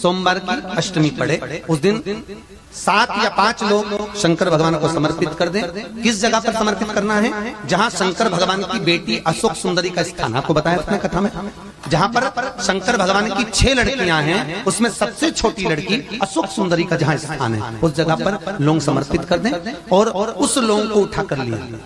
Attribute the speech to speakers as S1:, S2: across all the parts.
S1: सोमवार की अष्टमी पड़े, उस दिन 7 या 5 लोग शंकर भगवान को समर्पित कर दें। किस जगह पर समर्पित करना है? जहां शंकर भगवान की बेटी अशोक सुंदरी का स्थान आपको बताया अपने कथा में, जहां पर शंकर भगवान की 6 लड़कियां हैं, उसमें सबसे छोटी लड़की अशोक सुंदरी का जहां स्थान है, उस जगह पर लोग समर्पित कर दें और उस लोग को उठा कर लिया।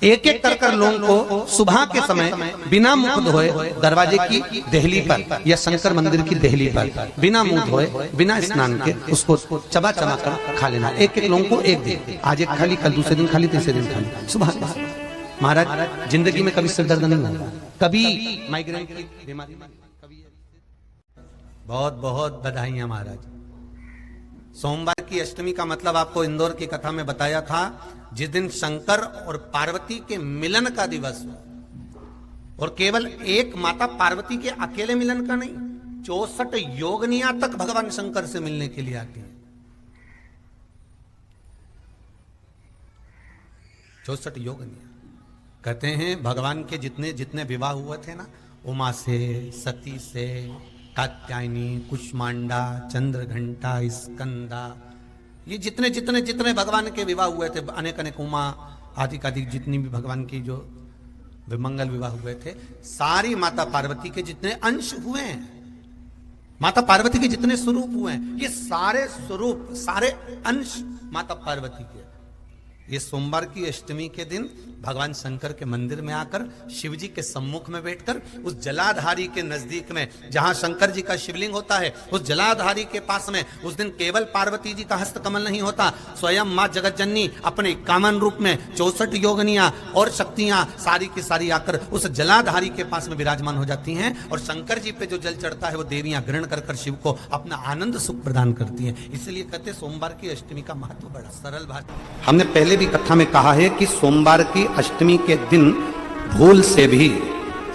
S1: एक एक कर लोगों को सुबह के समय बिना मुंह धोए दरवाजे की देहली पर या शंकर मंदिर की देहली पर बिना मुंह धोए बिना स्नान के उसको चबा चबा कर खा लेना। एक एक लोगों को एक दिन, आज एक खाली, कल दूसरे दिन खाली, तीसरे दिन खाली, सुबह के। महाराज जिंदगी में कभी सिर दर्द नहीं होगा, कभी माइग्रेन की बीमारी, कभी। बहुत बहुत बधाइयां महाराज। सोमवार की अष्टमी का मतलब आपको इंदौर की कथा में बताया था, जिस दिन शंकर और पार्वती के मिलन का दिवस हो। और केवल एक माता पार्वती के अकेले मिलन का नहीं, 64 योगनियां तक भगवान शंकर से मिलने के लिए आती हैं। 64 योगनियां। कहते हैं भगवान के जितने जितने विवाह हुए थे ना, उमा से, सती से, कात्यायनी, कुष्मांडा, चंद्रघंटा, स्कंदा, ये जितने जितने जितने भगवान के विवाह हुए थे, अनेक अनेक उमा आदि का जितनी भी भगवान की जो विमंगल विवाह हुए थे, सारी माता पार्वती के जितने अंश हुए हैं, माता पार्वती के जितने स्वरूप हुए हैं, ये सारे स्वरूप, सारे अंश माता पार्वती के। ये सोमवार की अष्टमी के दिन भगवान शंकर के मंदिर में आकर शिव जी के सम्मुख में बैठकर उस जलाधारी के नजदीक में, जहां शंकर जी का शिवलिंग होता है, उस जलाधारी के पास में उस दिन केवल पार्वती जी का हस्त कमल नहीं होता, स्वयं मां जगतजननी अपने कामन रूप में 64 योगनियां और शक्तियां सारी की सारी आकर उस जलाधारी के पास में विराजमान हो जाती हैं। और शंकर जी पे जो जल चढ़ता है वो देवियां ग्रहण कर शिव को अपना आनंद सुख प्रदान करती हैं। इसलिए कहते सोमवार की अष्टमी का महत्व बड़ा सरल बात। हमने पहले भी कथा में कहा है कि सोमवार की अष्टमी के दिन भूल से भी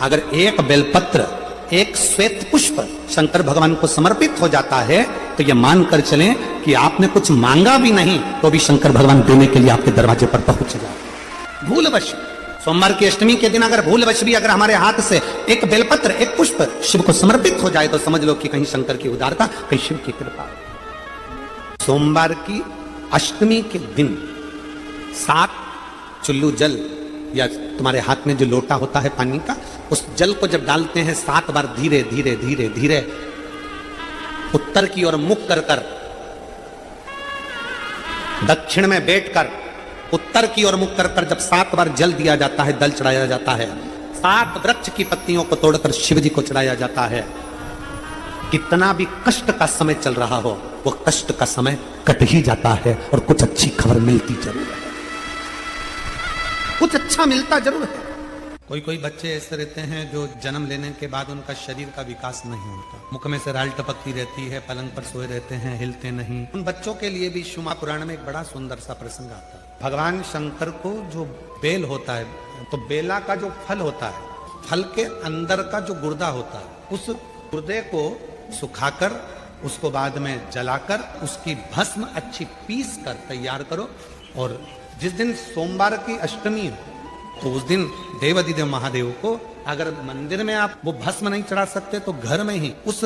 S1: अगर एक बेलपत्र, एक श्वेत पुष्प शंकर भगवान को समर्पित हो जाता है तो यह मानकर चलें कि आपने कुछ मांगा भी नहीं तो भी शंकर भगवान देने के लिए आपके दरवाजे पर पहुंच जाए। भूलवश सोमवार की अष्टमी के दिन अगर भूलवश भी अगर हमारे हाथ से एक बेलपत्र, एक पुष्प शिव को समर्पित हो जाए तो समझ लो कि कहीं शंकर की उदारता, कहीं शिव की कृपा। सोमवार की अष्टमी के दिन 7 चुल्लू जल या तुम्हारे हाथ में जो लोटा होता है पानी का, उस जल को जब डालते हैं 7 बार धीरे धीरे धीरे धीरे उत्तर की ओर मुख कर कर, दक्षिण में बैठकर उत्तर की ओर मुख कर कर जब 7 बार जल दिया जाता है, दल चढ़ाया जाता है, 7 वृक्ष की पत्तियों को तोड़कर शिव जी को चढ़ाया जाता है। कितना भी कष्ट का समय चल रहा हो, वो कष्ट का समय कट ही जाता है और कुछ अच्छी खबर मिलती जरूर है, कुछ अच्छा मिलता जरूर है। कोई कोई बच्चे ऐसे रहते हैं जो जन्म लेने के बाद उनका शरीर का विकास नहीं होता, मुख में से राल टपकती रहती है, पलंग पर सोए रहते हैं, हिलते नहीं। उन बच्चों के लिए भी शिव पुराण में एक बड़ा सुंदर सा प्रसंग आता है। भगवान शंकर को जो बेल होता है, तो बेला का जो फल होता है, फल के अंदर का जो गुर्दा होता है, उस गुर्दे को सुखाकर उसको बाद में जलाकर उसकी भस्म अच्छी पीस कर तैयार करो। और जिस दिन सोमवार की अष्टमी हो तो उस दिन देवाधिदेव महादेव को अगर मंदिर में आप वो भस्म नहीं चढ़ा सकते तो घर में ही उस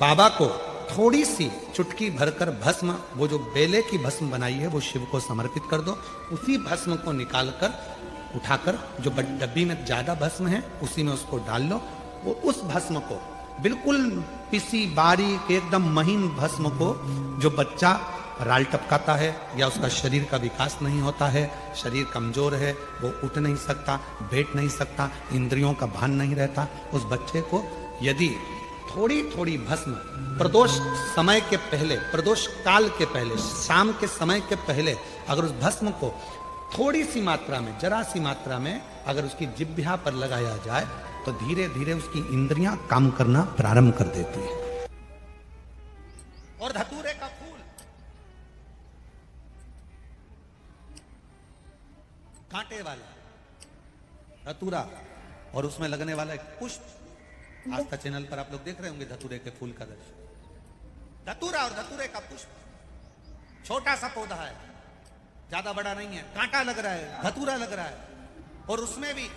S1: बाबा को थोड़ी सी चुटकी भरकर भस्म, वो जो बेले की भस्म बनाई है वो शिव को समर्पित कर दो। उसी भस्म को निकालकर उठाकर जो डब्बी में ज्यादा भस्म है उसी में उसको डाल लो। वो उस भस्म को बिल्कुल पिसी बारीक एकदम महीन भस्म को, जो बच्चा राल टपकाता है या उसका शरीर का विकास नहीं होता है, शरीर कमजोर है, वो उठ नहीं सकता, बैठ नहीं सकता, इंद्रियों का भान नहीं रहता, उस बच्चे को यदि थोड़ी थोड़ी भस्म प्रदोष समय के पहले, प्रदोष काल के पहले, शाम के समय के पहले अगर उस भस्म को थोड़ी सी मात्रा में, जरा सी मात्रा में अगर उसकी जिह्वा पर लगाया जाए तो धीरे धीरे उसकी इंद्रियां काम करना प्रारंभ कर देती है। और धतूरे का फूल, कांटे वाला धतूरा और उसमें लगने वाला एक पुष्प, आस्था चैनल पर आप लोग देख रहे होंगे धतूरे के फूल का दृश्य। धतूरा और धतूरे का पुष्प छोटा सा पौधा है, ज्यादा बड़ा नहीं है, कांटा लग रहा है, धतूरा लग रहा है, और उसमें भी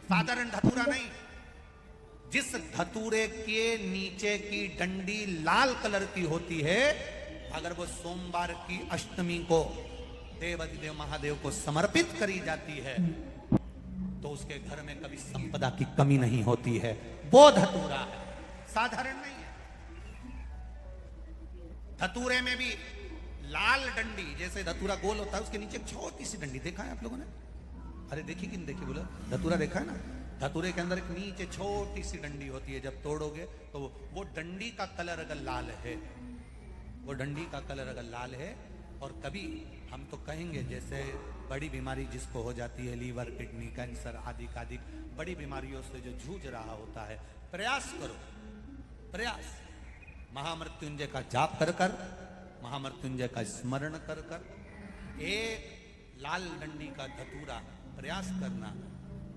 S1: साधारण धतूरा नहीं, जिस धतूरे के नीचे की डंडी लाल कलर की होती है, अगर वो सोमवार की अष्टमी को देवाधिदेव महादेव को समर्पित करी जाती है तो उसके घर में कभी संपदा की कमी नहीं होती है। वो धतूरा है, साधारण नहीं है। धतूरे में भी लाल डंडी, जैसे धतूरा गोल होता है उसके नीचे एक छोटी सी डंडी, देखा है आप लोगों ने? अरे देखी कि नहीं देखी बोलो? धतूरा देखा है ना? धतूरे के अंदर एक नीचे छोटी सी डंडी होती है, जब तोड़ोगे तो वो डंडी का कलर अगर लाल है, वो डंडी का कलर अगर लाल है, और कभी हम तो कहेंगे जैसे बड़ी बीमारी जिसको हो जाती है, लीवर, किडनी, कैंसर आदि आदि बड़ी बीमारियों से जो जूझ रहा होता है, प्रयास करो, प्रयास महामृत्युंजय का जाप कर कर, महामृत्युंजय का स्मरण कर कर, एक लाल डंडी का धतूरा प्रयास करना,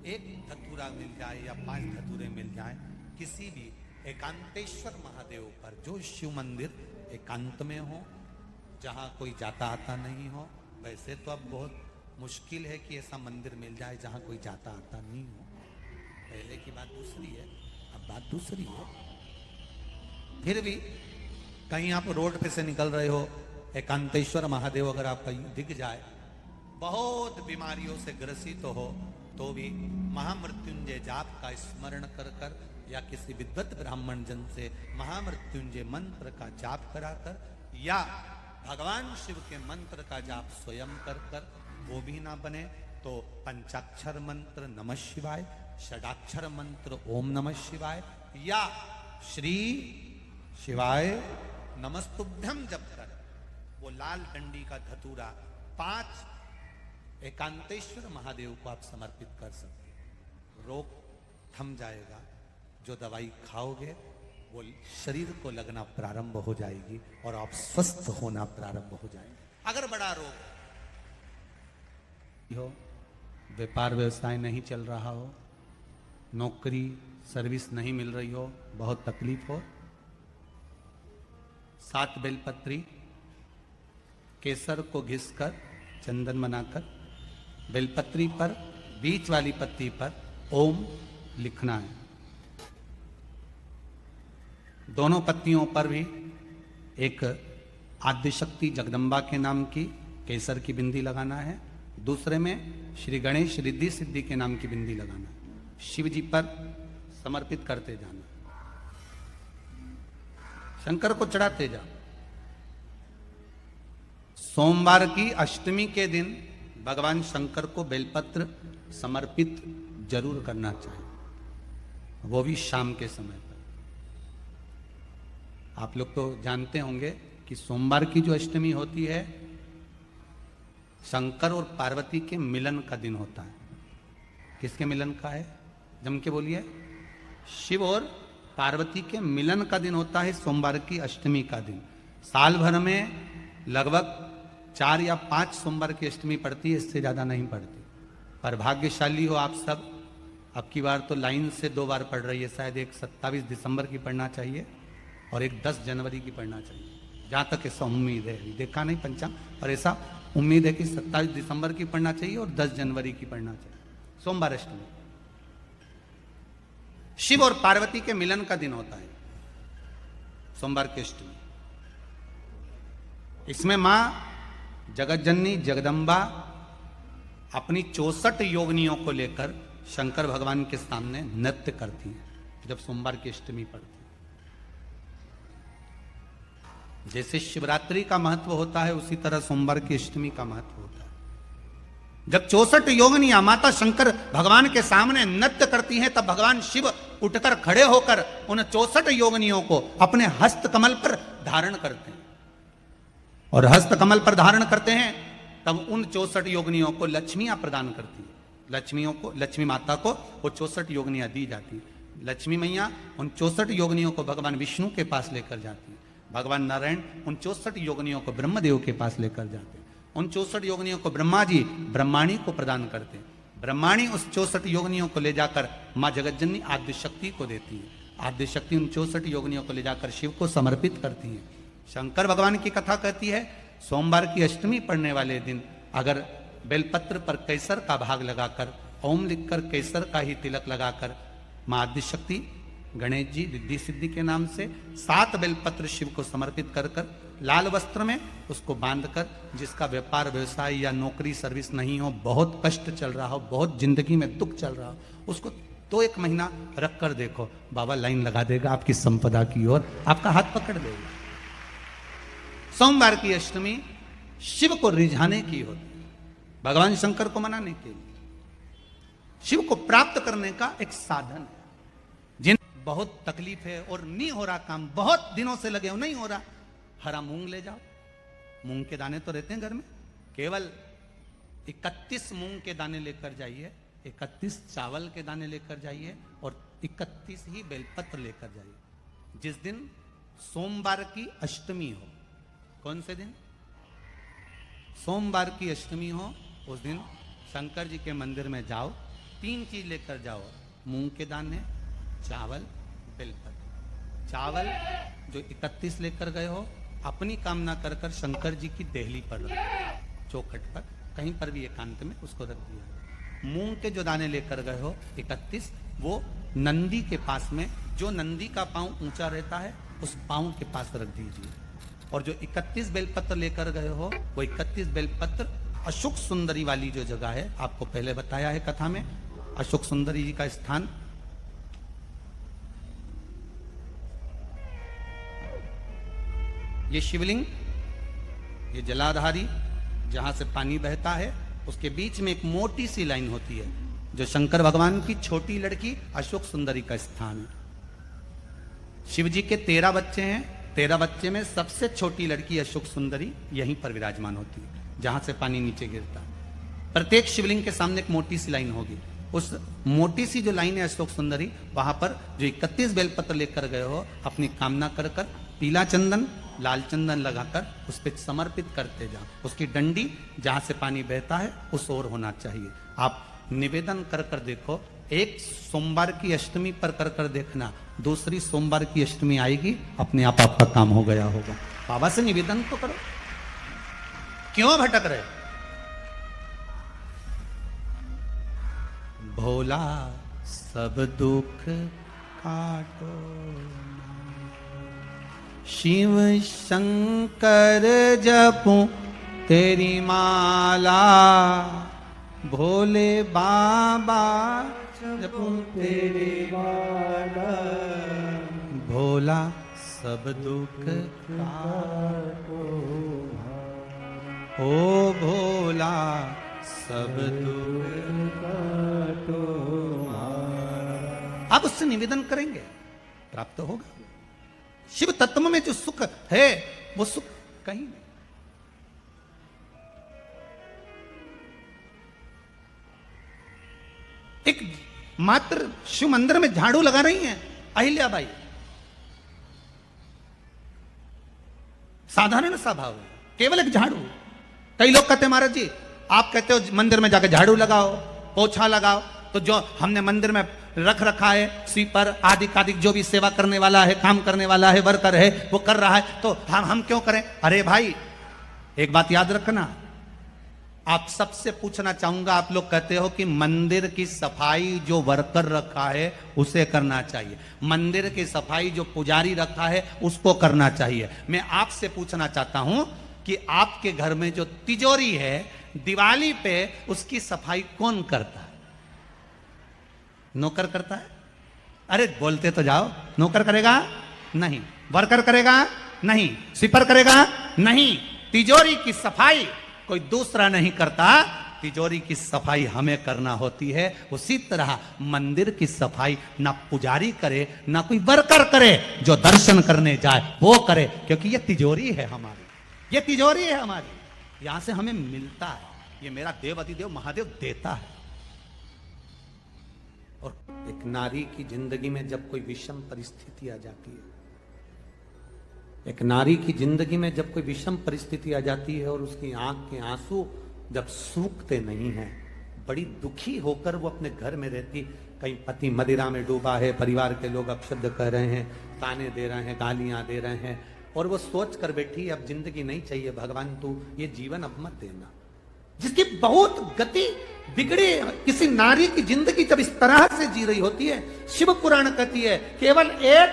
S1: एक धतूरा मिल जाए या 5 धतूरे मिल जाए किसी भी एकांतेश्वर महादेव पर, जो शिव मंदिर एकांत में हो, जहां कोई जाता आता नहीं हो। वैसे तो अब बहुत मुश्किल है कि ऐसा मंदिर मिल जाए जहां कोई जाता आता नहीं हो। पहले की बात दूसरी है, अब बात दूसरी है। फिर भी कहीं आप रोड पे से निकल रहे हो, एकांतेश्वर महादेव अगर आपका दिख जाए, बहुत बीमारियों से ग्रसित हो, तो भी महामृत्युंजय जाप का स्मरण कर कर या किसी विद्वत ब्राह्मण जन से महामृत्युंजय मंत्र का जाप कराकर या भगवान शिव के मंत्र का जाप स्वयं कर कर, वो भी ना बने तो पंचाक्षर मंत्र नमः शिवाय, षडाक्षर मंत्र ओम नमः शिवाय या श्री शिवाय नमस्तुभ्यम जप कर वो लाल डंडी का धतूरा 5 एकांतेश्वर महादेव को आप समर्पित कर सकते। रोग थम जाएगा, जो दवाई खाओगे वो शरीर को लगना प्रारंभ हो जाएगी और आप स्वस्थ होना प्रारंभ हो जाएंगे। अगर बड़ा रोग हो, व्यापार व्यवसाय नहीं चल रहा हो, नौकरी सर्विस नहीं मिल रही हो, बहुत तकलीफ हो, 7 बेलपत्री केसर को घिसकर चंदन बनाकर बेलपत्री पर बीच वाली पत्ती पर ओम लिखना है। दोनों पत्तियों पर भी एक आद्यशक्ति जगदम्बा के नाम की केसर की बिंदी लगाना है, दूसरे में श्री गणेश रिद्धि सिद्धि के नाम की बिंदी लगाना है। शिव जी पर समर्पित करते जाना, शंकर को चढ़ाते जाओ। सोमवार की अष्टमी के दिन भगवान शंकर को बेलपत्र समर्पित जरूर करना चाहिए, वो भी शाम के समय पर। आप लोग तो जानते होंगे कि सोमवार की जो अष्टमी होती है, शंकर और पार्वती के मिलन का दिन होता है। किसके मिलन का है? जम के बोलिए। शिव और पार्वती के मिलन का दिन होता है सोमवार की अष्टमी का दिन। साल भर में लगभग 4 या 5 सोमवार की अष्टमी पड़ती है, इससे ज्यादा नहीं पड़ती। पर भाग्यशाली हो आप सब, अब की बार तो लाइन से 2 बार पड़ रही है। शायद एक 27 दिसंबर की पढ़ना चाहिए और एक 10 जनवरी की पढ़ना चाहिए, जहां तक ऐसा उम्मीद है। देखा नहीं पंचांग, और ऐसा उम्मीद है कि 27 दिसंबर की पढ़ना चाहिए और 10 जनवरी की पढ़ना चाहिए, सोमवार अष्टमी। शिव और पार्वती के मिलन का दिन होता है सोमवार की अष्टमी। इसमें मां जगतजननी जगदम्बा अपनी 64 योगिनियों को लेकर शंकर भगवान के सामने नृत्य करती हैं जब सोमवार की अष्टमी पड़ती है। जैसे शिवरात्रि का महत्व होता है, उसी तरह सोमवार की अष्टमी का महत्व होता है। जब 64 योगिनियां माता शंकर भगवान के सामने नृत्य करती हैं, तब भगवान शिव उठकर खड़े होकर उन 64 योगिनियों को अपने हस्त कमल पर धारण करते हैं। और हस्त कमल पर धारण करते हैं तब उन 64 योगिनियों को लक्ष्मियां प्रदान करती हैं। लक्ष्मी माता को वो 64 योगिनियां दी जाती हैं। लक्ष्मी मैया उन 64 योगिनियों को भगवान विष्णु के पास लेकर जाती हैं। भगवान नारायण उन 64 योगिनियों को ब्रह्मदेव के पास लेकर जाते हैं। उन 64 योगिनियों को ब्रह्मा जी ब्रह्माणी को प्रदान करते हैं। ब्रह्माणी उस 64 योगिनियों को ले जाकर माँ जगतजननी आद्य शक्ति को देती है। आद्य शक्ति उन 64 योगिनियों को ले जाकर शिव को समर्पित करती है। शंकर भगवान की कथा कहती है, सोमवार की अष्टमी पढ़ने वाले दिन अगर बेलपत्र पर केसर का भाग लगाकर, ओम लिखकर केसर का ही तिलक लगाकर माँ आद्य शक्ति गणेश जी रिद्धि सिद्धि के नाम से 7 बेलपत्र शिव को समर्पित कर कर लाल वस्त्र में उसको बांधकर, जिसका व्यापार व्यवसाय या नौकरी सर्विस नहीं हो, बहुत कष्ट चल रहा हो, बहुत जिंदगी में दुख चल रहा हो, उसको तो 1 महीना रख कर देखो, बाबा लाइन लगा देगा आपकी संपदा की ओर, आपका हाथ पकड़ देगा। सोमवार की अष्टमी शिव को रिझाने की होती है, भगवान शंकर को मनाने के लिए, शिव को प्राप्त करने का एक साधन है। जिन बहुत तकलीफ है और नहीं हो रहा काम, बहुत दिनों से लगे हो नहीं हो रहा, हरा मूंग ले जाओ। मूंग के दाने तो रहते हैं घर में, केवल 31 मूंग के दाने लेकर जाइए, 31 चावल के दाने लेकर जाइए और 31 ही बेलपत्र लेकर जाइए। जिस दिन सोमवार की अष्टमी हो, कौन से दिन? सोमवार की अष्टमी हो, उस दिन शंकर जी के मंदिर में जाओ, 3 चीज लेकर जाओ, मूंग के दाने, चावल, बेलपत्र। चावल जो 31 लेकर गए हो, अपनी कामना कर कर शंकर जी की देहली पर रख दो, चौखट पर कहीं पर भी एकांत में उसको रख दिया। मूंग के जो दाने लेकर गए हो 31, वो नंदी के पास में, जो नंदी का पांव ऊंचा रहता है उस पांव के पास रख दीजिए। और जो 31 बेलपत्र लेकर गए हो, वो 31 बेलपत्र अशोक सुंदरी वाली जो जगह है, आपको पहले बताया है कथा में, अशोक सुंदरी जी का स्थान, ये शिवलिंग, ये जलाधारी जहां से पानी बहता है, उसके बीच में एक मोटी सी लाइन होती है, जो शंकर भगवान की छोटी लड़की अशोक सुंदरी का स्थान है। शिव जी के 13 बच्चे हैं, 13 बच्चे में सबसे छोटी लड़की अशोक सुंदरी यहीं पर विराजमान होती है, जहां से पानी नीचे गिरता है। प्रत्येक शिवलिंग के सामने एक मोटी सी लाइन होगी, उस मोटी सी जो लाइन है अशोक सुंदरी, वहां पर जो 31 बेलपत्र लेकर गए हो, अपनी कामना कर कर पीला चंदन, लाल चंदन लगाकर उस पर समर्पित करते जाओ। उसकी डंडी जहां से पानी बहता है उस ओर होना चाहिए। आप निवेदन कर कर देखो, एक सोमवार की अष्टमी पर कर कर देखना, दूसरी सोमवार की अष्टमी आएगी, अपने आप आपका काम हो गया होगा। बाबा से निवेदन तो करो, क्यों भटक रहे? भोला सब दुख काटो, शिव शंकर जपूं तेरी माला, भोले बाबा जपूं तेरी माला, भोला सब दुख काटो, ओ भोला सब दुख काटो। आप उससे निवेदन करेंगे, प्राप्त होगा। शिव तत्व में जो सुख है वो सुख कहीं नहीं। एक मात्र शिव मंदिर में झाड़ू लगा रही हैं अहिल्याबाई, साधारण सा भाव है, केवल एक झाड़ू। कई लोग कहते हैं महाराज जी आप कहते हो मंदिर में जाकर झाड़ू लगाओ, पोछा लगाओ, तो जो हमने मंदिर में रख रखा है स्वीपर आदि कादिक, जो भी सेवा करने वाला है, काम करने वाला है, वर्कर है, वो कर रहा है, तो हम क्यों करें? अरे भाई एक बात याद रखना, आप सबसे पूछना चाहूंगा, आप लोग कहते हो कि मंदिर की सफाई जो वर्कर रखा है उसे करना चाहिए, मंदिर की सफाई जो पुजारी रखा है उसको करना चाहिए। मैं आपसे पूछना चाहता हूं कि आपके घर में जो तिजोरी है, दिवाली पे उसकी सफाई कौन करता है? नौकर करता है? अरे बोलते तो जाओ। नौकर करेगा? नहीं। वर्कर करेगा? नहीं। स्वीपर करेगा? नहीं। तिजोरी की सफाई कोई दूसरा नहीं करता, तिजोरी की सफाई हमें करना होती है। उसी तरह मंदिर की सफाई ना पुजारी करे ना कोई वर्कर करे, जो दर्शन करने जाए वो करे, क्योंकि ये तिजोरी है हमारी, ये तिजोरी है हमारी, यहां से हमें मिलता है, ये मेरा देव अधिदेव महादेव देता है। और एक नारी की जिंदगी में जब कोई विषम परिस्थिति आ जाती है, एक नारी की जिंदगी में जब कोई विषम परिस्थिति आ जाती है और उसकी आंख के आंसू जब सूखते नहीं हैं, बड़ी दुखी होकर वो अपने घर में रहती, कहीं पति मदिरा में डूबा है, परिवार के लोग अपशब्द कह रहे हैं, ताने दे रहे हैं, गालियां दे रहे हैं, और वो सोच कर बैठी अब जिंदगी नहीं चाहिए, भगवान तू ये जीवन अब मत देना। जिसकी बहुत गति बिगड़ी किसी नारी की जिंदगी जब इस तरह से जी रही होती है, शिव पुराण कहती है केवल एक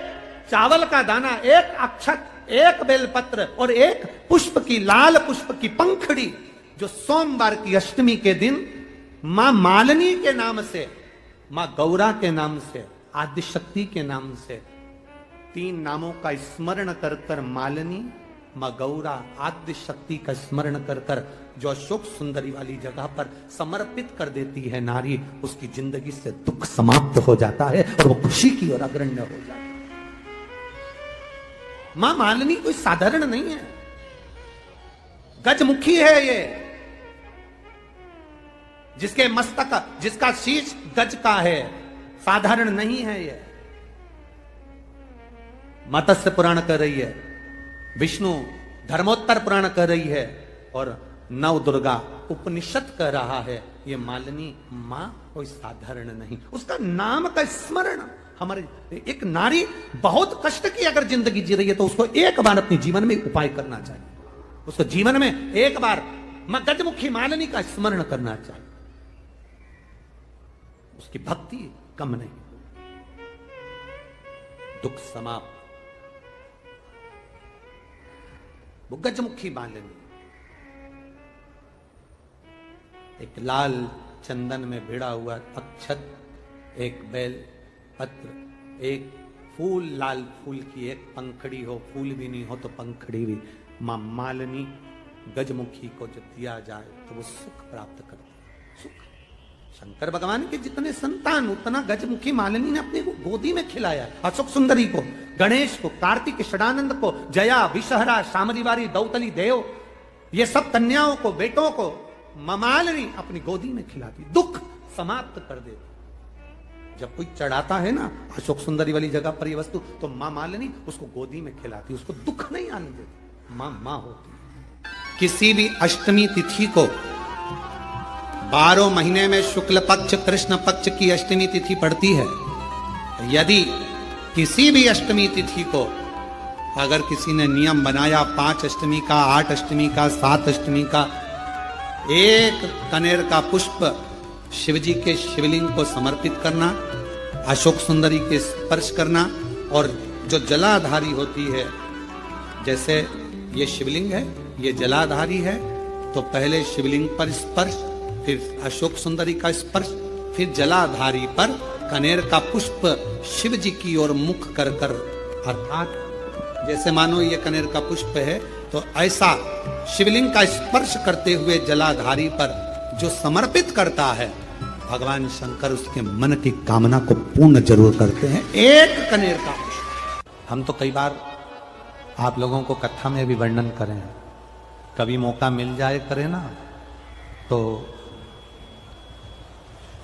S1: चावल का दाना, एक अक्षत, एक बेलपत्र और एक पुष्प की, लाल पुष्प की पंखड़ी, जो सोमवार की अष्टमी के दिन मां मालिनी के नाम से, मां गौरा के नाम से, आदिशक्ति के नाम से, 3 नामों का स्मरण कर कर मालिनी, मां गौरा, आदिशक्ति का स्मरण कर कर जो अशोक सुंदरी वाली जगह पर समर्पित कर देती है नारी, उसकी जिंदगी से दुख समाप्त हो जाता है और वो खुशी की ओर अग्रण्य हो जाता है। मां मालिनी कोई साधारण नहीं है, गजमुखी है ये, जिसके मस्तक, जिसका शीश गज का है, साधारण नहीं है ये। मत्स्य पुराण कर रही है, विष्णु धर्मोत्तर पुराण कर रही है और नव दुर्गा उपनिषद कह रहा है, ये मालिनी मां कोई साधारण नहीं। उसका नाम का स्मरण हमारे, एक नारी बहुत कष्ट की अगर जिंदगी जी रही है तो उसको एक बार अपने जीवन में उपाय करना चाहिए, उसको जीवन में एक बार मां गजमुखी मालिनी का स्मरण करना चाहिए, उसकी भक्ति कम नहीं, दुख समाप्त। वो गजमुखी मालिनी एक लाल चंदन में भिड़ा हुआ अक्षत, एक बेल पत्र, एक फूल, लाल फूल की एक पंखड़ी हो, फूल भी नहीं हो तो पंखड़ी भी, मां मालिनी गजमुखी को जो दिया जाए तो वो सुख प्राप्त करती है। सुख शंकर भगवान के जितने संतान उतना गजमुखी मालिनी ने अपने गोदी में खिलाया। अशोक सुंदरी को, गणेश को, कार्तिक षडानंद को, जया, विषहरा, शामलीवारी, दौतली, देव, ये सब कन्याओं को, बेटों को मालिनी अपनी गोदी में खिलाती, दुख समाप्त कर देती। जब कोई चढ़ाता है ना अशोक सुंदरी वाली जगह पर ये वस्तु, तो मां मालिनी उसको गोदी में खिलाती, उसको दुख नहीं आने देती। मां मां होती। किसी भी अष्टमी तिथि को 12 महीने में शुक्ल पक्ष कृष्ण पक्ष की अष्टमी तिथि पड़ती है। यदि किसी भी अष्टमी तिथि को अगर किसी ने नियम बनाया 5 अष्टमी का, 8 अष्टमी का, 7 अष्टमी का, एक कनेर का पुष्प शिवजी के शिवलिंग को समर्पित करना, अशोक सुंदरी के स्पर्श करना, और जो जलाधारी होती है, जैसे ये शिवलिंग है, ये जलाधारी है, तो पहले शिवलिंग पर स्पर्श, फिर अशोक सुंदरी का स्पर्श, फिर जलाधारी पर कनेर का पुष्प शिव जी की ओर मुख कर कर, अर्थात जैसे मानो ये कनेर का पुष्प है, तो ऐसा शिवलिंग का स्पर्श करते हुए जलाधारी पर जो समर्पित करता है, भगवान शंकर उसके मन की कामना को पूर्ण जरूर करते हैं। एक कनेर का पुष्प। हम तो कई बार आप लोगों को कथा में भी वर्णन करें, कभी मौका मिल जाए करें ना, तो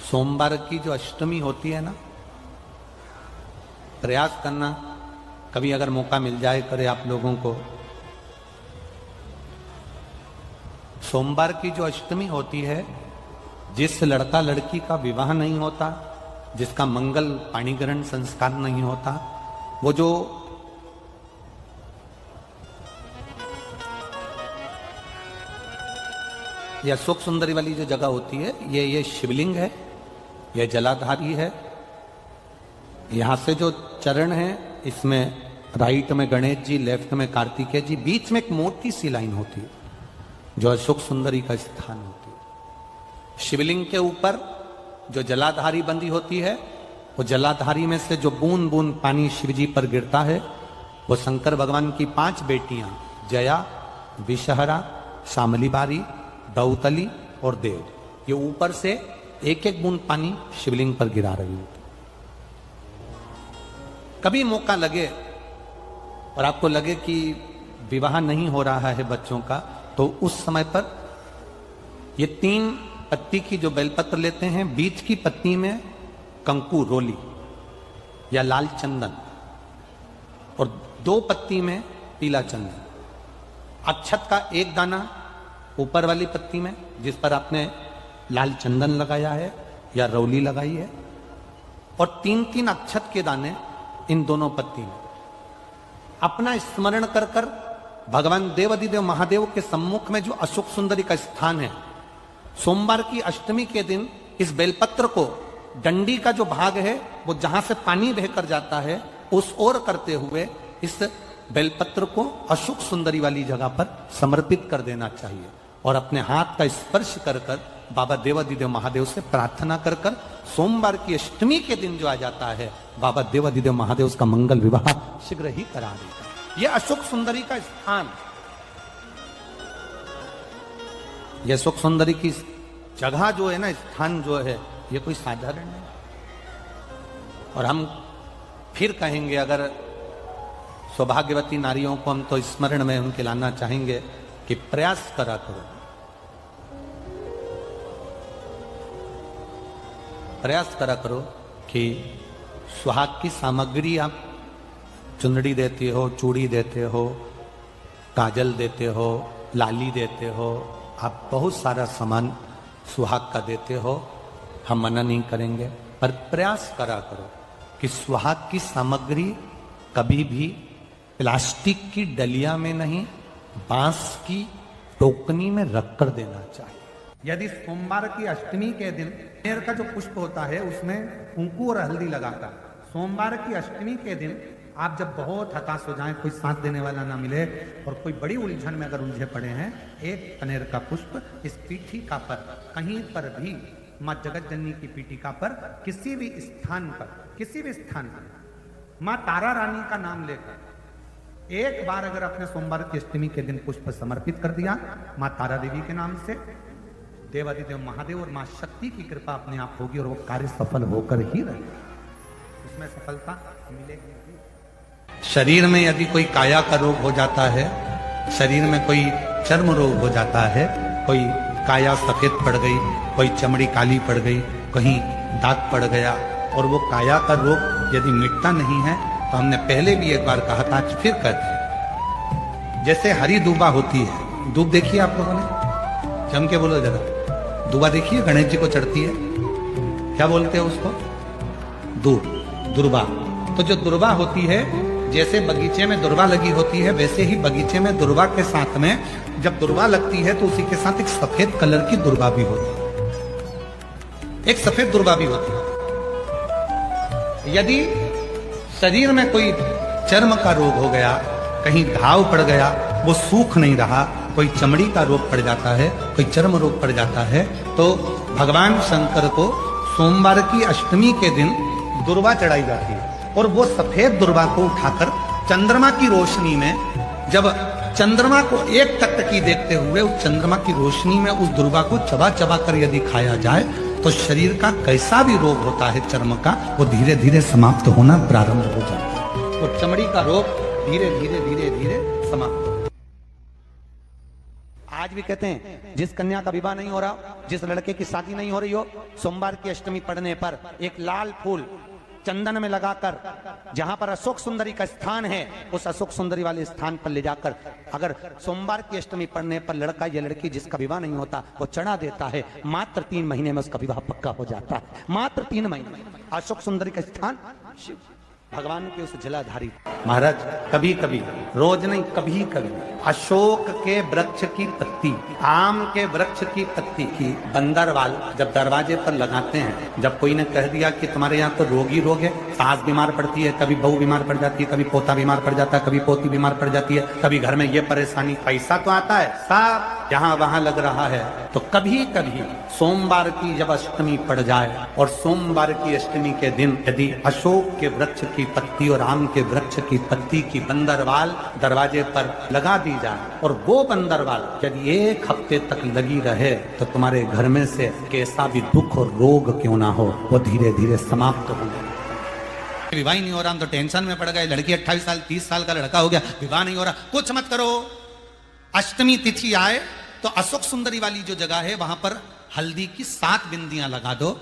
S1: सोमवार की जो अष्टमी होती है ना, प्रयास करना, कभी अगर मौका मिल जाए करे आप लोगों को, सोमवार की जो अष्टमी होती है, जिस लड़का लड़की का विवाह नहीं होता, जिसका मंगल पाणिग्रहण संस्कार नहीं होता, वो जो ये अशोक सुंदरी वाली जो जगह होती है, ये शिवलिंग है, यह जलाधारी है। यहां से जो चरण है, इसमें राइट में गणेश जी, लेफ्ट में कार्तिकेय जी, बीच में एक मोटी सी लाइन होती है जो अशोक सुंदरी का स्थान होती है। शिवलिंग के ऊपर जो जलाधारी बंदी होती है, वो जलाधारी में से जो बूंद बूंद पानी शिवजी पर गिरता है, वो शंकर भगवान की 5 बेटियां जया, विषहरा, शामलीबारी, दौतली और देव, ये ऊपर से एक एक बूंद पानी शिवलिंग पर गिरा रही होती। कभी मौका लगे और आपको लगे कि विवाह नहीं हो रहा है बच्चों का, तो उस समय पर ये 3 पत्ती की जो बेलपत्र लेते हैं, बीच की पत्ती में कंकु रोली या लाल चंदन, और 2 पत्ती में पीला चंदन, अक्षत का 1 दाना ऊपर वाली पत्ती में जिस पर आपने लाल चंदन लगाया है या रौली लगाई है, और 3-3 अक्षत के दाने इन दोनों पत्ती में। अपना स्मरण कर कर भगवान देवाधिदेव महादेव के सम्मुख में जो अशोक सुंदरी का स्थान है, सोमवार की अष्टमी के दिन इस बेलपत्र को डंडी का जो भाग है वो जहां से पानी बहकर जाता है उस ओर करते हुए इस बेलपत्र को अशोक सुंदरी वाली जगह पर समर्पित कर देना चाहिए और अपने हाथ का स्पर्श कर कर बाबा देवाधिदेव महादेव से प्रार्थना कर कर सोमवार की अष्टमी के दिन जो आ जाता है बाबा देवाधिदेव महादेव उसका मंगल विवाह शीघ्र ही करा देगा। यह अशोक सुंदरी का स्थान, यह अशोक सुंदरी की जगह जो है ना, स्थान जो है, ये कोई साधारण नहीं। और हम फिर कहेंगे, अगर सौभाग्यवती नारियों को हम तो स्मरण में उनके लाना चाहेंगे कि प्रयास करा करो, प्रयास करा करो कि सुहाग की सामग्री आप चुंदड़ी देते हो, चूड़ी देते हो, काजल देते हो, लाली देते हो, आप बहुत सारा सामान सुहाग का देते हो, हम मना नहीं करेंगे, पर प्रयास करा करो कि सुहाग की सामग्री कभी भी प्लास्टिक की डलिया में नहीं, बांस की टोकनी में रखकर देना चाहिए। यदि सोमवार की अष्टमी के दिन कनेर का जो पुष्प होता है उसमें कुंकू और हल्दी लगाकर, सोमवार की अष्टमी के दिन आप जब बहुत हताश हो जाएं, कोई साथ देने वाला ना मिले और कोई बड़ी उलझन में अगर उलझे पड़े हैं, एक कनेर का पुष्प इस पीठिका पर कहीं पर भी, माँ जगत जननी की पीठिका पर किसी भी स्थान पर, किसी भी स्थान पर माँ तारा रानी का नाम लेकर एक बार अगर अपने सोमवार की अष्टमी के दिन पुष्प समर्पित कर दिया माँ तारा देवी के नाम से, देवाधिदेव महादेव और माँ शक्ति की कृपा अपने आप होगी और वो कार्य सफल होकर ही रहेगा, उसमें सफलता मिलेगी। शरीर में यदि कोई काया का रोग हो जाता है, शरीर में कोई चर्म रोग हो जाता है, कोई काया सफेद पड़ गई, कोई चमड़ी काली पड़ गई, कहीं दाग पड़ गया और वो काया का रोग यदि मिटता नहीं है तो हमने पहले भी एक बार कहा था, आज फिर कहते, जैसे हरी दूबा होती है, दूब देखिए आप लोगों ने, जम के बोलो जरा, दूबा देखिए गणेश जी को चढ़ती है, क्या बोलते हैं उसको? दूब, दुर्बा। तो जो दुर्बा होती है, जैसे बगीचे में दुर्बा लगी होती है, वैसे ही बगीचे में दुर्बा के साथ में जब दुर्बा लगती है तो उसी के साथ एक सफेद कलर की दुर्बा भी होती है, एक सफेद दुर्बा भी होती है। यदि शरीर में कोई चर्म का रोग हो गया, कहीं घाव पड़ गया, वो सूख नहीं रहा, कोई चमड़ी का रोग पड़ जाता है, कोई चर्म रोग पड़ जाता है, तो भगवान शंकर को सोमवार की अष्टमी के दिन दुर्बा चढ़ाई जाती है और वो सफेद दुर्बा को उठाकर चंद्रमा की रोशनी में, जब चंद्रमा को एक टकटकी देखते हुए उस चंद्रमा की रोशनी में उस दुर्बा को चबा चबा कर यदि खाया जाए तो शरीर का कैसा भी रोग होता है चर्म का, वो धीरे धीरे समाप्त होना प्रारंभ हो जाता है। वो चमड़ी का रोग धीरे धीरे धीरे धीरे समाप्त हो। आज भी कहते हैं जिस कन्या का विवाह नहीं हो रहा, जिस लड़के की शादी नहीं हो रही हो, सोमवार की अष्टमी पड़ने पर एक लाल फूल चंदन में लगाकर, जहां पर अशोक सुंदरी का स्थान है, उस अशोक सुंदरी वाले स्थान पर ले जाकर अगर सोमवार की अष्टमी पड़ने पर लड़का या लड़की जिसका विवाह नहीं होता वो चढ़ा देता है, मात्र 3 महीने में उसका विवाह पक्का हो जाता है, मात्र 3 महीने में। अशोक सुंदरी का स्थान शिव भगवान के उस जलाधारी महाराज, कभी कभी, रोज नहीं, कभी कभी अशोक के वृक्ष की पत्ती, आम के वृक्ष की पत्ती की बंदरवाल जब दरवाजे पर लगाते हैं, जब कोई ने कह दिया कि तुम्हारे यहाँ तो रोग ही रोग है, सास बीमार पड़ती है, कभी बहू बीमार पड़ जाती है, कभी पोता बीमार पड़ जाता है, कभी पोती बीमार पड़ जाती है, कभी घर में ये परेशानी, पैसा तो आता है, सब यहाँ वहां लग रहा है, तो कभी कभी सोमवार की जब अष्टमी पड़ जाए और सोमवार की अष्टमी के दिन यदि अशोक के वृक्ष की पत्ती और आम के वृक्ष की पत्ती की बंदरवाल दरवाजे पर लगा दी जाए और वो बंदरवाल यदि 1 हफ्ते तक लगी रहे तो तुम्हारे घर में से कैसा भी दुख और रोग क्यों ना हो वो धीरे धीरे समाप्त हो जाए। विवाह नहीं हो रहा, हम तो टेंशन में पड़ गए, लड़की 28 साल 30 साल का लड़का हो गया, विवाह नहीं हो रहा, कुछ मत करो। अष्टमी तिथि आए तो अशोक सुंदरी वाली जो जगह है वहां पर हल्दी की 7 बिंदियां लगा दो,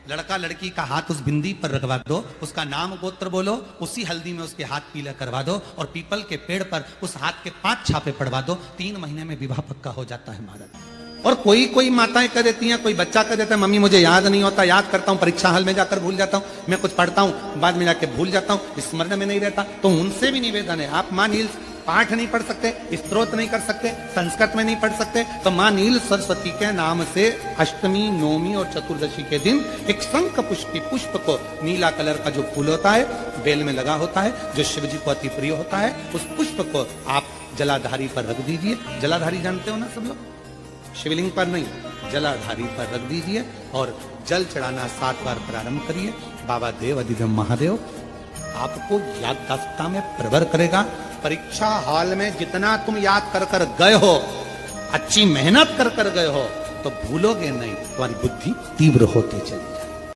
S1: लड़का लड़की का हाथ उस बिंदी पर रखवा दो, उसका नाम गोत्र बोलो, उसी हल्दी में उसके हाथ पीला करवा दो और पीपल के पेड़ पर उस हाथ के 5 छापे पड़वा दो, 3 महीने में विवाह पक्का हो जाता है महाराज। और कोई माताएं कह देती हैं, कोई बच्चा कह देता है, मम्मी मुझे याद नहीं होता, याद करता हूँ परीक्षा हॉल में जाकर भूल जाता हूँ, मैं कुछ पढ़ता हूँ बाद में जाके भूल जाता हूँ, स्मरण में नहीं रहता, तो उनसे भी निवेदन है, आप माँ नील
S2: पाठ नहीं पढ़ सकते, स्तोत्र नहीं कर सकते, संस्कृत में नहीं पढ़ सकते, तो मां नील सरस्वती के नाम से अष्टमी, नवमी और चतुर्दशी के दिन एक शंख पुष्पी पुष्प को, नीला कलर का जो फूल होता है बेल में लगा होता है, जो शिव जी को अति प्रिय होता है, उस पुष्प को आप जलाधारी पर रख दीजिए। जलाधारी जानते हो ना सब लोग, शिवलिंग पर नहीं, जलाधारी पर रख दीजिए और जल चढ़ाना 7 बार प्रारंभ करिए। बाबा देव अधिगम महादेव आपको याददाश्तता में प्रवर करेगा। परीक्षा हॉल में जितना तुम याद कर कर गए हो, अच्छी मेहनत कर कर गए हो, तो भूलोगे नहीं, तुम्हारी बुद्धि तीव्र होती चली।